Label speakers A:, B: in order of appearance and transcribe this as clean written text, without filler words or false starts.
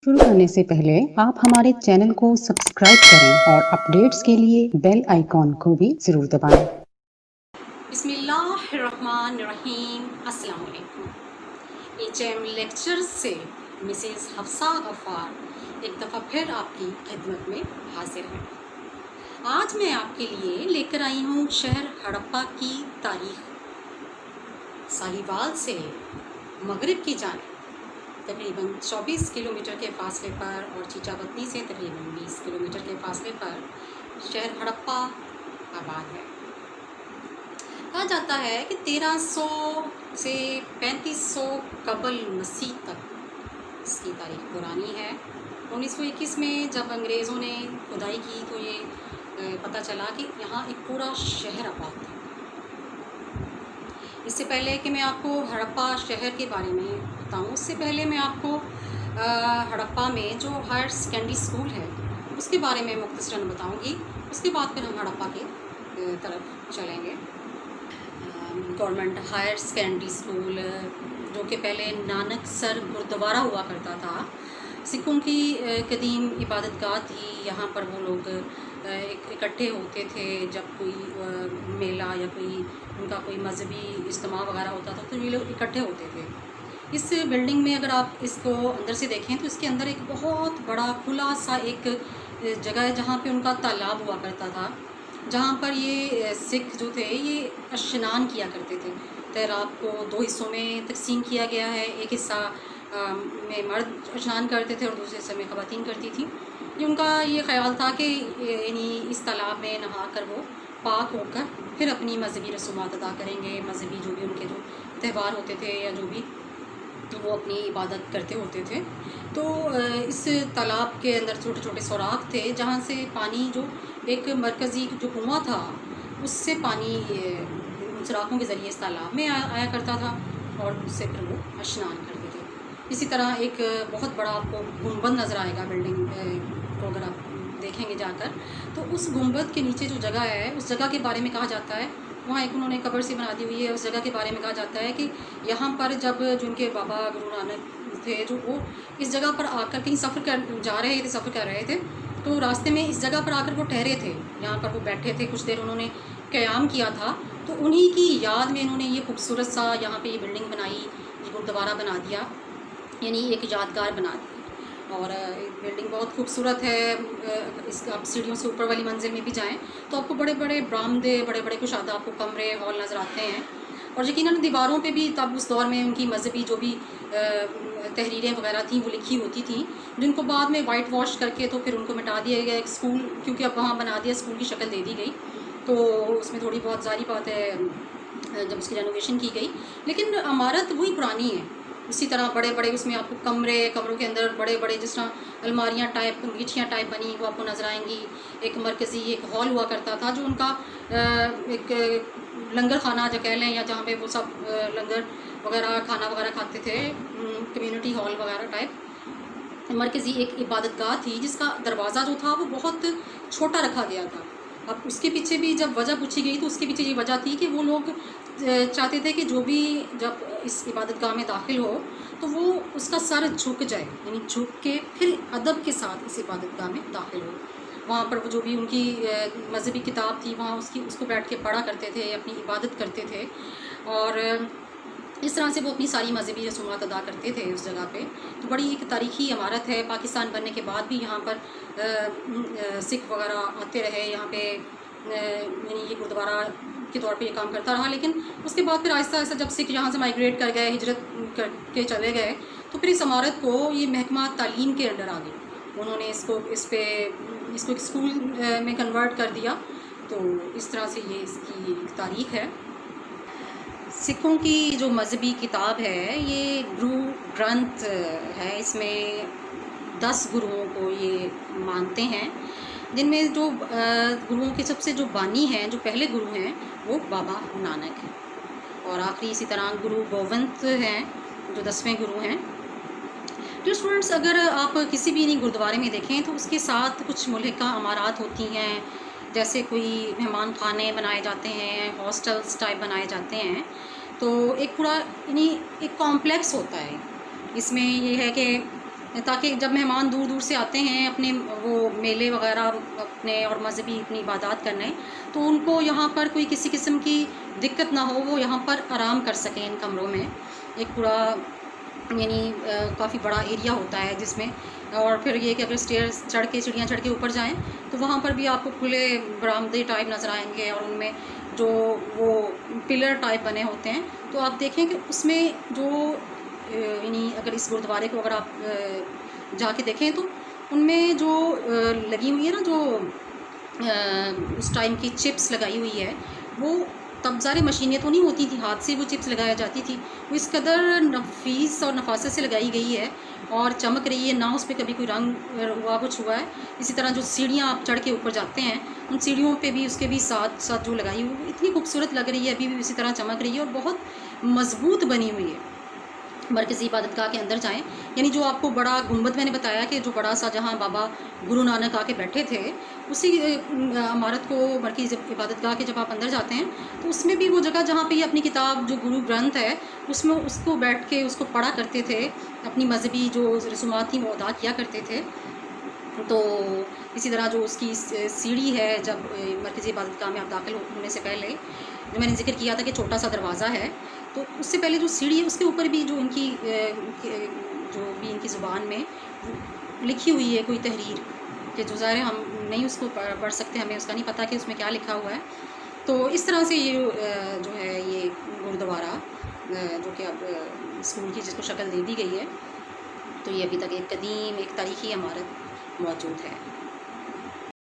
A: शुरू करने से पहले आप हमारे चैनल को सब्सक्राइब करें और अपडेट्स के लिए बेल आइकॉन को भी ज़रूर दबाएं।
B: बिस्मिल्लाहिर्रहमानिर्रहीम। अस्सलाम वालेकुम। HM लेक्चर से मिसेस हफ्सा गफ़ार एक दफ़ा फिर आपकी खिदमत में हाजिर है। आज मैं आपके लिए लेकर आई हूँ शहर हड़प्पा की तारीख़। साहिवाल से मगरिब की जानिब तकरीबन 24 किलोमीटर के फासले पर और चीचावतनी से तकरीबन 20 किलोमीटर के फासले पर शहर हड़प्पा आबाद है। कहा जाता है कि 1300 से 3500 कबल मसीह तक इसकी तारीख पुरानी है। 1921 में जब अंग्रेज़ों ने खुदाई की तो ये पता चला कि यहाँ एक पूरा शहर आबाद था। इससे पहले कि मैं आपको हड़प्पा शहर के बारे में बताऊँ, उससे पहले मैं आपको हड़प्पा में जो हायर सेकेंडरी स्कूल है उसके बारे में मुख्तसरन बताऊँगी। उसके बाद फिर हम हड़प्पा की तरफ चलेंगे। गवर्नमेंट हायर सेकेंडरी स्कूल जो कि पहले नानक सर गुरुद्वारा हुआ करता था, सिखों की कदीम इबादत गाह थी। यहाँ पर वो लोग इकट्ठे होते थे जब कोई मेला या कोई उनका कोई मजहबी इज्तिमा वगैरह होता था तो ये लोग इकट्ठे होते थे। इस बिल्डिंग में अगर आप इसको अंदर से देखें तो इसके अंदर एक बहुत बड़ा खुला सा एक जगह है जहाँ पे उनका तालाब हुआ करता था, जहाँ पर ये सिख जो थे ये स्नान किया करते थे। तैराब को 2 हिस्सों में तकसीम किया गया है। एक हिस्सा में मर्द स्नान करते थे और दूसरे हिस्से में ख़वातीन करती थी। ये उनका ये ख़्याल था कि यानी इस तालाब में नहा कर वो पाक होकर फिर अपनी मजहबी रसूमात अदा करेंगे। मजहबी जो भी उनके जो त्यौहार होते थे या जो भी तो वो अपनी इबादत करते होते थे। तो इस तालाब के अंदर छोटे छोटे सुराख थे जहाँ से पानी जो एक मरकज़ी जो कुआँ था उससे पानी उन सुराखों के ज़रिए इस तालाब में आया करता था और उससे फिर वो स्नान करते थे। इसी तरह एक बहुत बड़ा आपको गुंबद नज़र आएगा बिल्डिंग को अगर आप देखेंगे जाकर, तो उस गुंबद के नीचे जो जगह है उस जगह के बारे में कहा जाता है, वहाँ एक उन्होंने कब्र सी बना दी हुई है। उस जगह के बारे में कहा जाता है कि यहाँ पर जब जो उनके बाबा गुरु नानक थे जो वो इस जगह पर आकर कहीं सफ़र कर रहे थे तो रास्ते में इस जगह पर आकर वो ठहरे थे। यहाँ पर वो बैठे थे, कुछ देर उन्होंने क़याम किया था। तो उन्हीं की याद में इन्होंने ये खूबसूरत सा यहाँ पे ये बिल्डिंग बनाई, ये गुरुद्वारा बना दिया, यानी एक यादगार बना दी। और बिल्डिंग बहुत खूबसूरत है। इस आप सीढ़ियों से ऊपर वाली मंजिल में भी जाएं तो आपको बड़े बड़े बरामदे, बड़े बड़े कुशादा आपको कमरे, हॉल नज़र आते हैं। और यकीनन दीवारों पे भी तब उस दौर में उनकी मजहबी जो भी तहरीरें वगैरह थी वो लिखी होती थी, जिनको बाद में वाइट वॉश करके तो फिर उनको मिटा दिया गया। एक स्कूल क्योंकि अब वहाँ बना दिया, स्कूल की शक्ल दे दी गई, तो उसमें थोड़ी बहुत ज़ाहिर बात है जब उसकी रेनोवेशन की गई, लेकिन इमारत वही पुरानी है। इसी तरह बड़े बड़े उसमें आपको कमरों के अंदर बड़े बड़े जिस तरह अलमारियाँ टाइप, गिठियाँ टाइप बनी वो आपको नज़र आएंगी। एक मरकज़ी एक हॉल हुआ करता था जो उनका एक लंगर खाना जो कह लें, या जहाँ पे वो सब लंगर वगैरह खाना वगैरह खाते थे, कम्युनिटी हॉल वगैरह टाइप मरकज़ी एक इबादत गाह थी जिसका दरवाज़ा जो था वो बहुत छोटा रखा गया था। अब उसके पीछे भी जब वजह पूछी गई तो उसके पीछे ये वजह थी कि वो लोग चाहते थे कि जो भी जब इस इबादत गाह में दाखिल हो तो वो उसका सर झुक जाए, यानी झुक के फिर अदब के साथ इस इबादत गाह में दाखिल हो। वहाँ पर वो जो भी उनकी मजहबी किताब थी वहाँ उसको बैठ के पढ़ा करते थे, अपनी इबादत करते थे और इस तरह से वो अपनी सारी मजहबी रसूमात अदा करते थे उस जगह पे। तो बड़ी एक तारीख़ी इमारत है। पाकिस्तान बनने के बाद भी यहाँ पर सिख वगैरह आते रहे, यहाँ पे यानी ये गुरुद्वारा के तौर पे ये काम करता रहा। लेकिन उसके बाद फिर आहिस्ता आहिस्ता जब सिख यहाँ से माइग्रेट कर गए, हिजरत करके चले गए, तो फिर इस इमारत को ये महकमा तालीम के अंडर आ गई। उन्होंने इसको एक स्कूल में कन्वर्ट कर दिया। तो इस तरह से ये इसकी एक तारीख़ है। सिखों की जो मजहबी किताब है ये गुरु ग्रंथ है। इसमें 10 गुरुओं को ये मानते हैं, जिनमें जो गुरुओं के सबसे जो बानी हैं, जो पहले गुरु हैं वो बाबा नानक हैं और आखिरी इसी तरह गुरु गोविंद हैं जो 10वें गुरु हैं। तो स्टूडेंट्स, अगर आप किसी भी नहीं गुरुद्वारे में देखें तो उसके साथ कुछ मुल्हिका अमारात होती हैं, जैसे कोई मेहमान खाने बनाए जाते हैं, हॉस्टल्स टाइप बनाए जाते हैं। तो एक पूरा यानी एक कॉम्प्लेक्स होता है। इसमें ये है कि تاکہ جب مہمان دور دور سے آتے ہیں اپنے وہ میلے وغیرہ اپنے اور مذہبی اپنی عبادات کرنے، تو ان کو یہاں پر کوئی کسی قسم کی دقت نہ ہو، وہ یہاں پر آرام کر سکیں ان کمروں میں۔ ایک پورا یعنی کافی بڑا ایریا ہوتا ہے جس میں، اور پھر یہ کہ اگر اسٹیئرس چڑھ کے سیڑھیاں چڑھ کے اوپر جائیں تو وہاں پر بھی آپ کو کھلے برآمدے ٹائپ نظر آئیں گے، اور ان میں جو وہ پلر ٹائپ بنے ہوتے ہیں، تو آپ دیکھیں کہ اس میں جو یعنی اگر اس گرودوارے کو اگر آپ جا کے دیکھیں تو ان میں جو لگی ہوئی ہے نا، جو اس ٹائم کی چپس لگائی ہوئی ہے، وہ تب ظاہر مشینیں تو نہیں ہوتی تھیں، ہاتھ سے وہ چپس لگایا جاتی تھی، وہ اس قدر نفیس اور نفاست سے لگائی گئی ہے اور چمک رہی ہے، نہ اس پہ کبھی کوئی رنگ ہوا کچھ ہوا ہے۔ اسی طرح جو سیڑھیاں آپ چڑھ کے اوپر جاتے ہیں، ان سیڑھیوں پہ بھی اس کے بھی ساتھ جو لگائی ہوئی اتنی خوبصورت لگ رہی ہے، ابھی بھی اسی طرح چمک رہی ہے اور بہت مضبوط بنی ہوئی ہے۔ مرکزی عبادت گاہ کے اندر جائیں، یعنی جو آپ کو بڑا گنبد میں نے بتایا کہ جو بڑا سا جہاں بابا گرو نانک آ کے بیٹھے تھے، اسی عمارت کو مرکزی عبادت گاہ کے جب آپ اندر جاتے ہیں تو اس میں بھی وہ جگہ جہاں پہ یہ اپنی کتاب جو گرو گرنتھ ہے اس میں اس کو بیٹھ کے اس کو پڑھا کرتے تھے، اپنی مذہبی جو رسومات تھیں وہ ادا کیا کرتے تھے۔ تو اسی طرح جو اس کی سیڑھی ہے، جب مرکزی عبادت گاہ میں آپ داخل ہونے سے پہلے جو میں نے ذکر کیا تھا کہ چھوٹا سا دروازہ ہے، تو اس سے پہلے جو سیڑھی ہے اس کے اوپر بھی جو ان کی جو بھی ان کی زبان میں لکھی ہوئی ہے کوئی تحریر، کہ جو ظاہر ہم نہیں اس کو پڑھ سکتے، ہمیں اس کا نہیں پتہ کہ اس میں کیا لکھا ہوا ہے۔ تو اس طرح سے یہ جو ہے یہ گرودوارا جو کہ اب اسکول کی جس کو شکل دے دی گئی ہے، تو یہ ابھی تک ایک قدیم ایک تاریخی عمارت موجود ہے۔